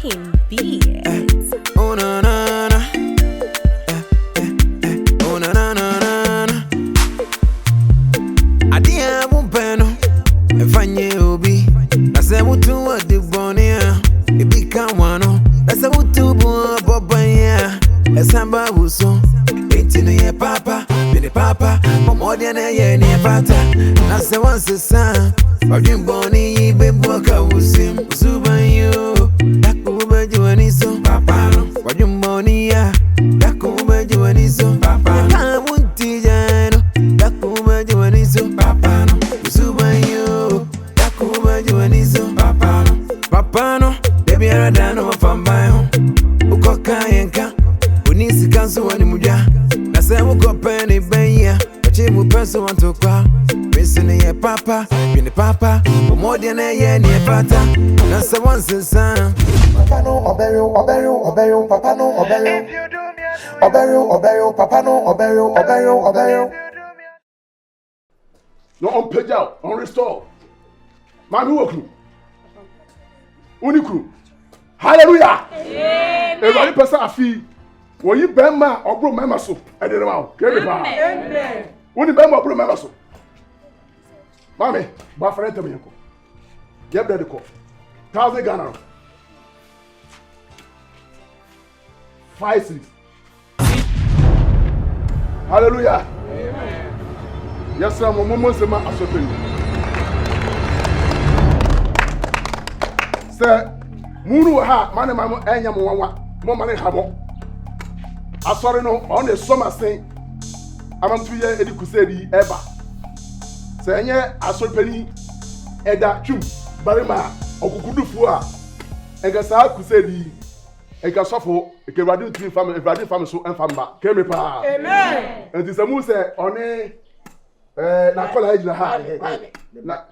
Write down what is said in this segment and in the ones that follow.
rocking beats. Oh na na na. Oh na na na na. Adia bumpeno. Efanye obi. Na se mutu wa de bonia. Ebi kan wano. Na se mutu bu bobanya. Esamba buso. Etinu ye papa. Bini papa. Momodia na ye ni pata. Na se wanse sa. Wajin boni bebo ka usim. Usubanyo. Dakuba juaniso. Papa no. Wajin boni ya. Dakuba juaniso. Papa no. Amunti jano. Dakuba juaniso. Papa no. Usubanyo. Dakuba juaniso. Papa no. Papa no. Baby aradano wafambayo. Ukoka yenka. Unisi kansu wani muja. Nase uko peni benya. Wachimu peso wantokwa. Missing ye papa. Bini papa. Omodia na ye ni pata. Nase wansi san. Papa no obeyo, papa no obeyo. Obeyo, papa no obeyo. No on page out, on restore. Mami woku. Uniku. Hallelujah. Amen. Everybody person afi. Wo yi bema obro mema so. E de ma o. Kebe pa. Amen. Woni bema obro mema so. Mami, ba friend to me ko. Get ready ko. 1000 Ghana. 5-6. Hallelujah. Amen. Yes, sir. Momo sema asopeni. Sir, muru ha mane mamo enya mo wanwa. Mo mane ha mo. Asori no on the summer say. Amantu ye edi kusedi eba. Sir enye asopeni eda twum barima okukudufu a. Engasa kusedi Ekasofo, Ekewadi three family, Ekewadi family so enfamba. Keme pa. Amen. And this amu say one na kola ejina ha. Na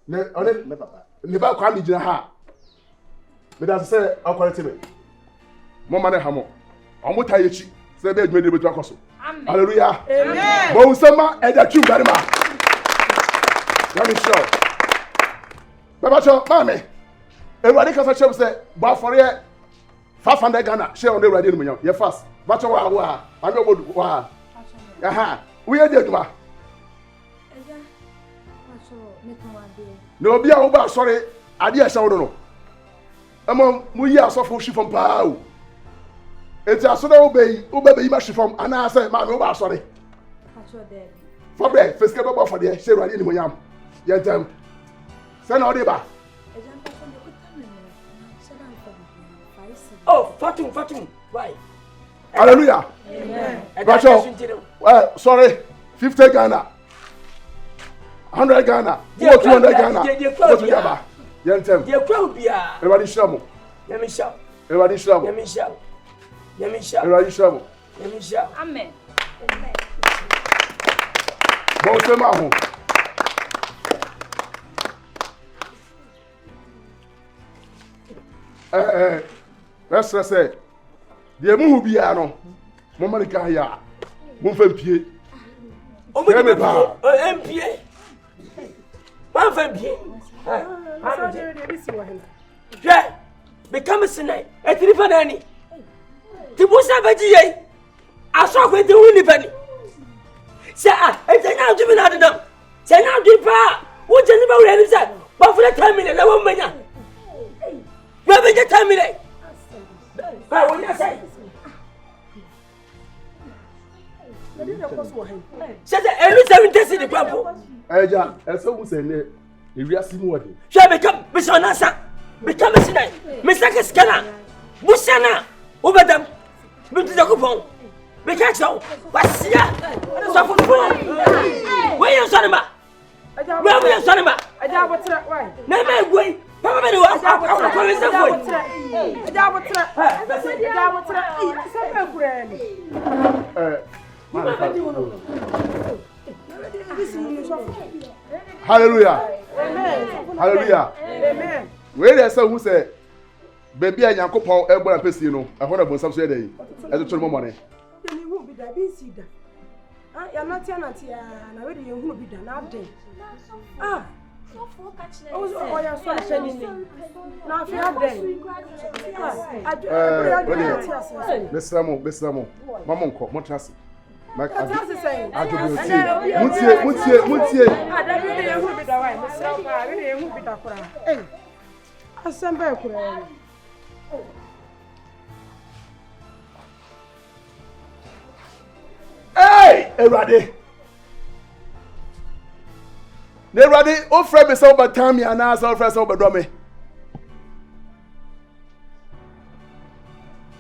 one me papa. Ne ba kwa ejina ha. Me da say akwalete me. Mo ma ne ha mo. Omo tayechi. Say be edwuma de betu akoso. Amen. Hallelujah. Amen. Bo usama eda twum barima. Let me show. Baba cho mame. Everybody can say ba for here 500 Ghana share on the radio no you fast but wa I no go wa aha we dey duma eja aso mekan wa dey no bia wo ba sorry ade a shawo no amo mu yi asofo shifom pa o eti aso da wo be yi ma shifom ana say ma me wo ba sorry aso dey for be feske do for there share radio no yam yentem say na o dey ba. Oh, Fatum, why? Hallelujah. Amen. Well, sorry, 50 Ghana, 100 Ghana, 200 Ghana. What we have? Yentem. The crowd be everybody shamo. Let me shout. Everybody shamo. Let me shout. Let me shout. Everybody shamo. Let me shout. Amen. Bon sema ho. Let's say, the Muhu Biano, Momanica, Mumfempie. Oh, MPA. Mumfempie. Yeah, become a sinner. A Trifanani. Tibusa Baji. I saw with the Winnie. Say, I say now, Jimmy Adam. Say now, Deepa. What's anybody said? But for the time in the woman. Where did you tell me that? What did I say? Say that every 7 days in the grandpa. Eja, eso who say ne, we are seeing what. Shall become Miss Nkansah. Become a sinner. Mr. Scanner. Busana. Over them. But the coupon. We catch out. What's here? So for where you son about? Where are you son about? I doubt what's right. Never wait. Papa me was I promise that boy. Hallelujah. Amen. Hallelujah. Amen. Where there some who say baby a Nyankopon e gbara pesi no e ho na bon sam so dey e to toro mo money. Then you be that be see that. Ah, you not ya na we dey hu bi da na abden. Ah, Oh, you're so ashamed. Now, if you have them, Miss Ramo, Mamma, Montas. Mike, I hey, everybody. Everybody, oh, Fred, is over time, and now, so fresh over Dummy.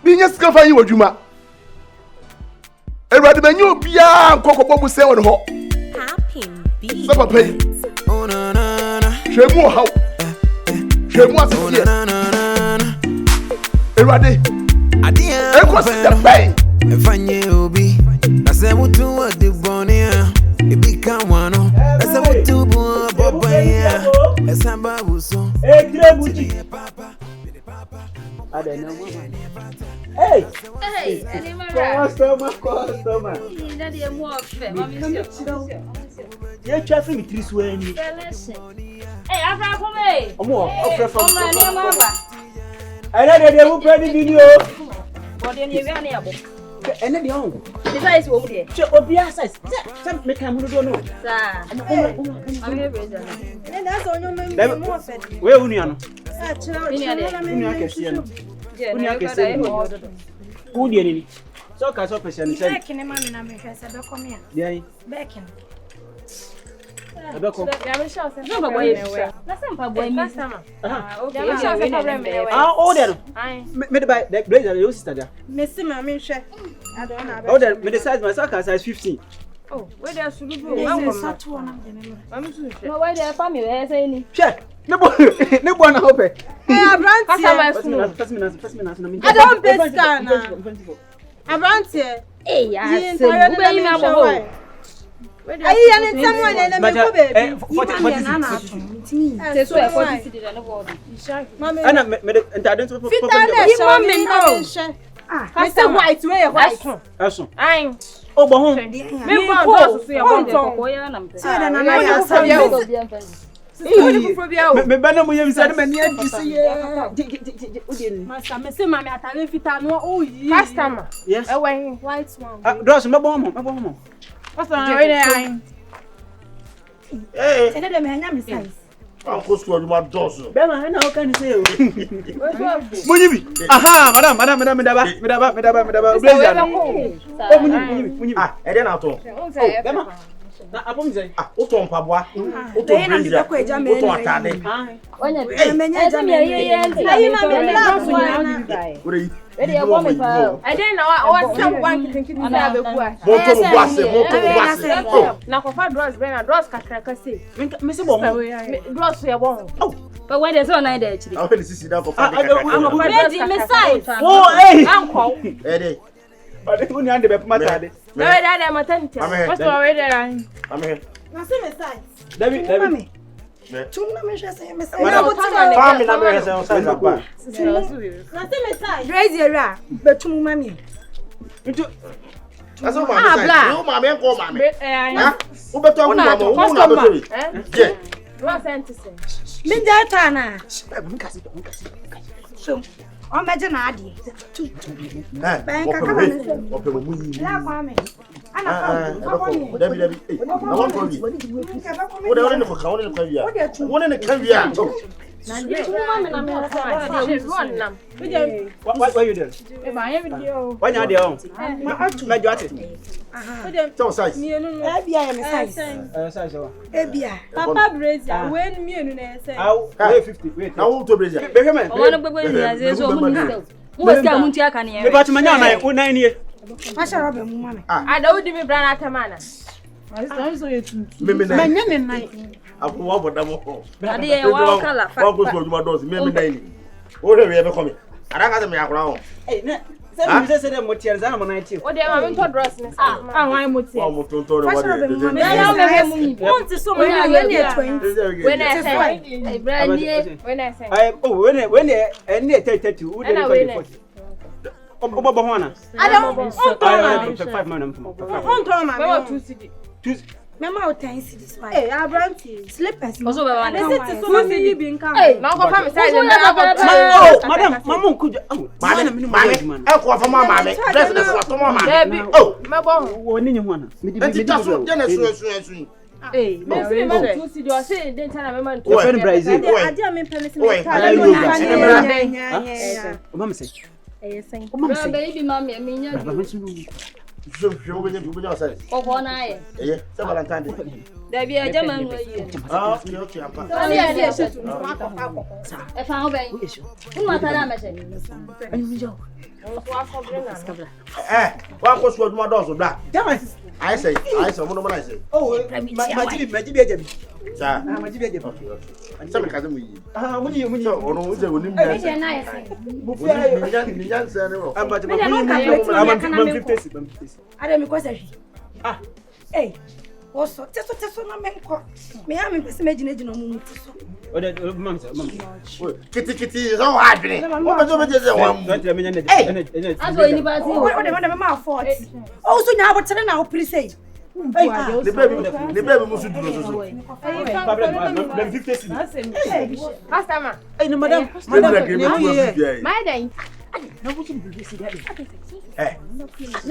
Being a scoff, you would you, ma. Everybody, man, you be a cocoa say on hot. Popping beats. Stop a pay. Oh, no, no, no. Shemo, how? Shemo, Oh, no, no, no, no. everybody, I didn't I was the pain. if I knew be. I said, what do what the bonnia? It become one. I said, what do Papa? As I'm Babu, so. Papa. I don't know. Hey! Hey, Customer. Daddy, I'm more fair. Mommy, You're traffic with 3 swing. hey, I'm from me. I know they will play the video. What do you want to do? And then the home. Besides, what do you So, Obia says, some make him don't know. I'm here, Brother. and that's on your memory. Where Union? Who did it? So, Casso Percent said, Back in a man and I'm interested. Come here. yeah, Back in. Rebecca. No, boy, that's not boy, Master. Okay, Oh, then, made by the blazer, your sister. Missy, Mammy, share. I don't know. Oh, then, me decide my soccer size 15. Oh, where there's to do? No, why their family has any? Check. No one hope. I don't pay star now. I brand here. Hey, I I ain't someone and I'm I said white way white. I'm oh, but home. Me bana mo yem sare mani adisi ye. Master, me say mama atare fita no o yi. customer. Yes. White one. Dross me bon. What's on there? Eh. And then me anya me size. Uncle Squad, my doors. Bema na o kan say o. Munyibi. Aha, madam, medaba. Blazer. Oh, munyibi. Ah, e dey na to. Bema. Na abom say. Ah, o to mpaboa. O to blazer. O to atade. I didn't know what someone thinking in the draws Mr. Bon. draws your bone. But when there's one night actually. I will see that for Oh, hey. Uncle. Eddie. But when you under the matade. No, I'm attentive. What's already there? I'm here. Na say me size. David. Tuna me share say me size. Family number is on size up. Na say me size. Raise your ra. Betum mami. That's all my size. You mama and call mama. Who better who mama? Who na better? Yeah. What sentence? Me data na. So, o meje na ade. Ope mo yi. La kwa me. Ana kwa. Dabi. Na wan ko wi. O de wona ko ka wona ko wi a. Wona ne ka wi a. Na je mama na me run nam. What you doing? E ba ye video. Why you there on? Ma atu. Na joate. So size. Mienu no. E bia me size. Size o. E bia. Papa brazier. We mienu na e size. How? Wait 50. Wait. Na who to brazier? Behwe man. O wana gbegbe ni aze so mu ni sel. Mo ska mu ti aka ne. Me bat manya na o 9 ye. Ma sha robe mu mama. Ada udi mi bra na tamana. Meme na. Manya me nai. Apo wa boda mo. Ade ye wa kala fa. Wa ko so juma doors meme na ni. O re we be come. Ada ka se me akura ho. Eh, na. Say dem motier zana mo 90. O de ma me to dress ni sa. Wan motier. Wa mo tonto re wa de. Na me mu mi. Want so mo na we dey 20. When I say, brand when I say. When any 30 who dey 40. Obo ho na. Adam, on to 5 man. on to man. Me wa 2 cd. Mama will tell you this one. Hey, I brought you slippers. Also, I visit to so many being come. Hey, now go from side. Oh, madam, mama could. Oh, Mama, I call for mama. Dress the floor, mama. Oh, my boy, one in one. Hey, to see you say then tell my man. Your friend Brazil. I didn't mean permission. Mama say. Baby, mommy, I mean, oh, I. Yeah, Valentine. There be a German way. Oh, okay. I found one was what my dogs were black. I say, what I say. Oh, my baby. Sir, my baby. And some cousin we. What do you mean? Oh, no, we wouldn't be nice. I don't because I. Hey. Also, just na menko. Me am imagine no mumu so. O de mama. Kitty is all happening. What do you say one? Hey. Aso anybody. O de mama afford. Oh so nya abotire na o pri say. The baby must do so. Problem 50 cents. Customer. Hey, no madam. My day. No we can do this that. Eh. No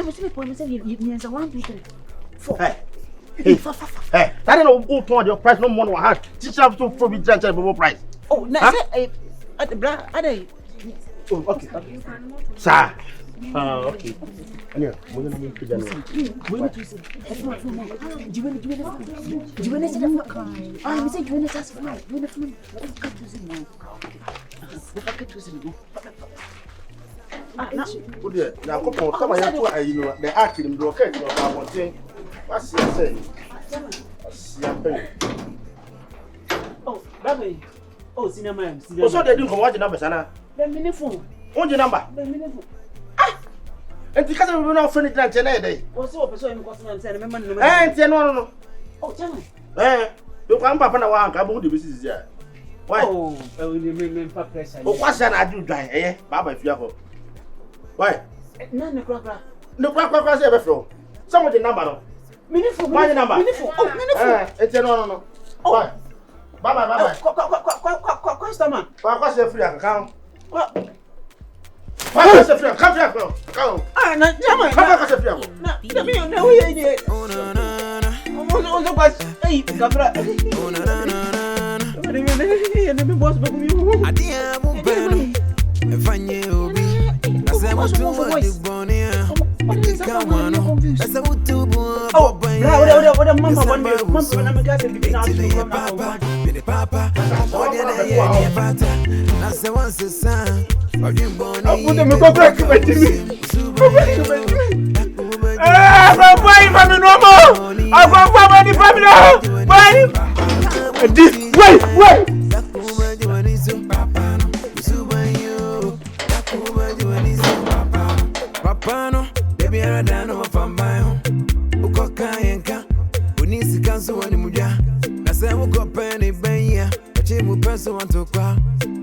we point say you answer 1 2 3 4. Hey, that ain't all told your price no more one hand. Teach have to probably judge a price. Oh, na say at the bra oh, okay. Sir. Okay. Yeah, we going to make it. We need to say. Do you want to say the I will say you want to ask for me. You want to cut to see now. Cut to see now. Oh dear. Now come on, come on, you know, the acting do okay, no I want thing. What's he say? Oh, baby. Oh, cinema. Oh, so they do come watch the number, Sana. The mini phone. What's your number? The mini phone. And because we not finished that today. What's the person question and say remember no. No. Oh, tell You come back na wa nka bo de business here. Why? Oh, we me pressure. Oh, what's that I do dry baba fia ho. Why? Na no kra. No kra say be flow. Some the number no. Mini phone. Why the number? Mini phone. Oh, mini phone. It's no. Why? Baba. Customer. Why say free account? Why say free? Come here, come. Ah, na jama. Come say free. Na me na we here. Oh no. Hey, Gabra. Oh no. Me boss back me. Adia mo beno. Efanye obi. Na se mo tu wa di bonia. Kamano. Na se mo tu bo boba. Oh, what mama na me gas be na papa. Odi na ye ni pata. Na se wan se san. Odi boni. Put them go back to me. Papa, if I'm normal, I'll go for my family. Wait. Papa no, baby I don't know if I'm by home. Uko kayenka, unisi kanso wani muja. Na se uko penny benya, wachi mu penso wanto kwa.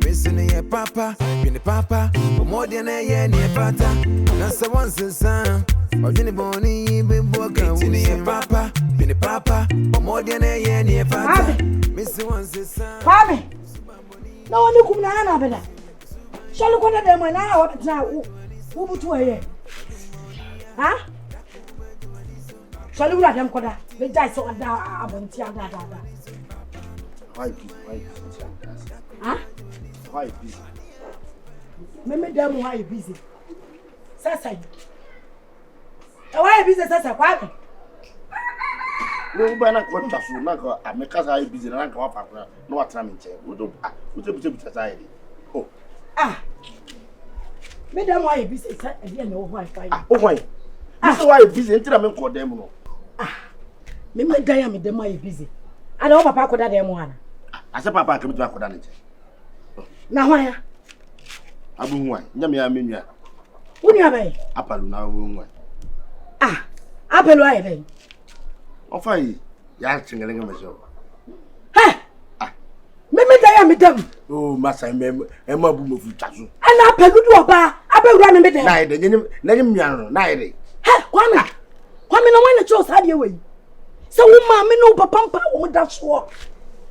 Missing ye papa, bini papa, umodi na ye ni pata. Na se wansi san. Ojini boni bimboka wuni papa bini papa omodi na ye ni fata misi wanse sa Kwame na woni kum na na bela shall ko na dem na wa na wo butu aye ha shall we dem koda be jai so ada abonti ada Why? Ha Why busy? Me dem why busy sasa why busy sasa Kwame No bana ko tasu na ko ameka say busy na ka wa pakura no wa tram nche wo buta say oh me dem why busy say e dey na wo why fine oh why so why busy ntira me ko dem no me dan ya me dem why busy ada wo papa ko da dem ana ase papa ka me ko da nche na hwan ya abu hwan nya me ya menua woni abai apalu na wo hwan apelo aye ben ofai ya chingelenga meso me dan ya me dem oh masa me mabu mo fu tasu ana apelo du oba abewura me dem na ide nyim na nyim nua no na ide Kwame no wan na cho sa de we So we mammy no papa won't that's war.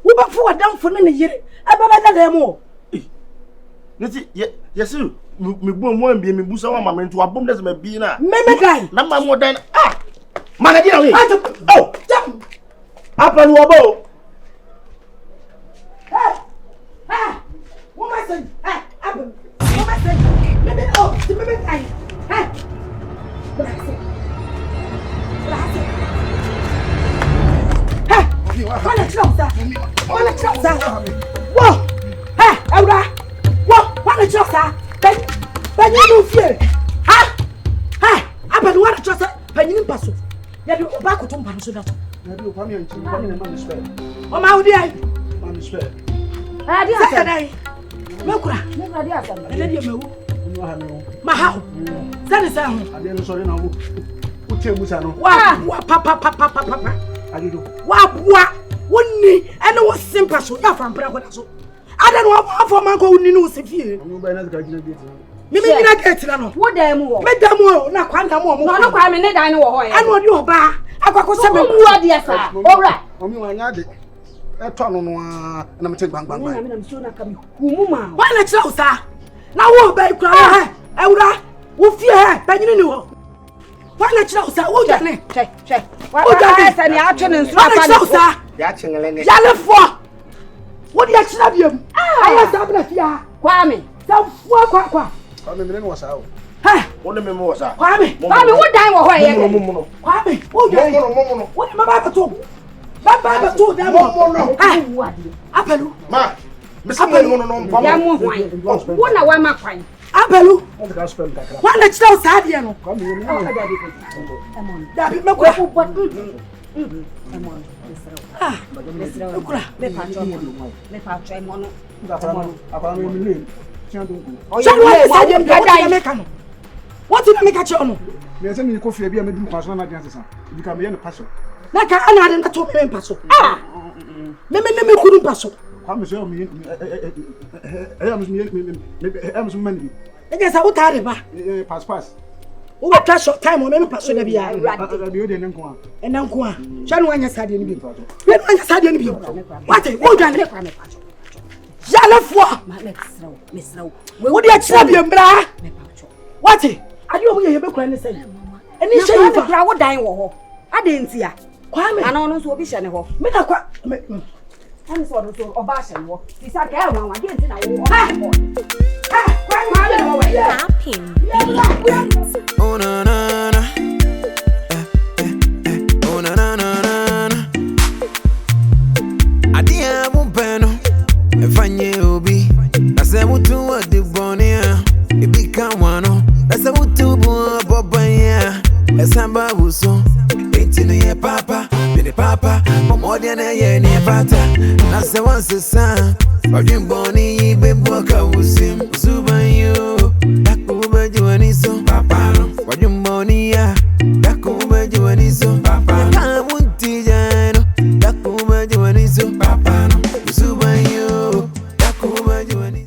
We back for a down for a year. I better than more. Yes, you. Me boom won't be me busa one man to a boom that's my beana. Maybe guy. Number more than man again. Oh, jump up and wobble. Hey, what my son? Hey, what my son? Maybe oh, the maybe guy. Hey, wanna trouser? Whoa! Hey, Aura! Whoa! Wanna trouser? Ben you don't fear? Ha! Hey, I been wanna trouser. Ben you pass off. Ya do back to Tom Panso. Na bi o kwa mi anchi kwa mi na man spell. O ma odi ai. Man spell. Ah, di asa dai. Mekura. Mekura di asa. Ele di mewu. Onu ha me o. Ma ha. Sani sa ho. Ade no sori na wo. Wo tie musa no. Wa papa. Agido. Wa bua. Wonni ene wo simpa so ya fa mpra kwada so. Ada no afọ man ko wonni no se fie. Onu ba na zaka gina gate. Mimi gina gate na no. Wo dan mu wo. Me dan mu na kwa na mu. No kwa me ne dan ne wo ho ye. Anu odi oba. Akwako se me mu adi asa. Owra. Omi wa nya de. E to no no na me te gbangban. Na me na mi so na ka mi. Kumu ma. Wa na kira usa. Na wo ba ikura ha. Ewura. Wo fie ha. Tanyini ni wo. Wa na kira usa. Wo jane. Che. Wa asa ni atwe ne nsu afa ni. Usa. Ya chingele ne. Yale fo. Wo di akira biam. Aya sa bla fia. Kwame. Sa fo kwa. Kwa me no wasa o. Ha. Wole me mo wasa. Kwame. Wo dan wo ho ye. Mo. Kwame. Wo jane. Mo. Wo di mama bato. Baba bato da mo. Ah. Apelu. Ma. Mesi mo no. Ya mo hwan. Wo na wa ma kwan. Apelu. On the spell kakra. Wa na kira usa ade no. Kwa me no. Da bi me kwa. Ah. Ukura. Me pa mo no. Akwa me mi tian do ko. Shall we say dem da make am? What did I make a chono? Me se mi ko fie bia me du kwaso na dia sesa. Bi ka me ye ne paso. Na ka ana ade na to me paso. Ah. Me kunu paso. Kwa me se o mi mani. E je sa utare ba. Pass. Wo be twa short time o me paso da bia. Bi o de ne nko a. E na nko a. Shall we anya sade ni bi. We no anya sade ni bi. What? Wo dwan ne kwa me paso. Yale fo. Me sraw. Wo de akira bi mbra. What? Ade o ye be kura ne sai. Eni hye yi fa. Kura wo dan wo ho. Ade ntia. Kwa me. Ana ono so obi hye ne ho. Me na kwa. Ani so do so oba hye ne ho. Sisa ka e wanwa de ntia na wo ho. Ha! Kwa me no we. Tapping beats. Oh na na na. Oh na na na na. Adia mu beno. Efanye obi. Na se mutu wa de bonia. Ebi kan wano. Na se mutu bu bobanya. Esamba buso. Etinu ye papa. Bini papa. Omodia na ye ni pata. Na se wanse sa. Wajin boni bebo ka usim. Usubanyo. Dakuba juaniso. Papa no. Wajin boni ya. Dakuba juaniso.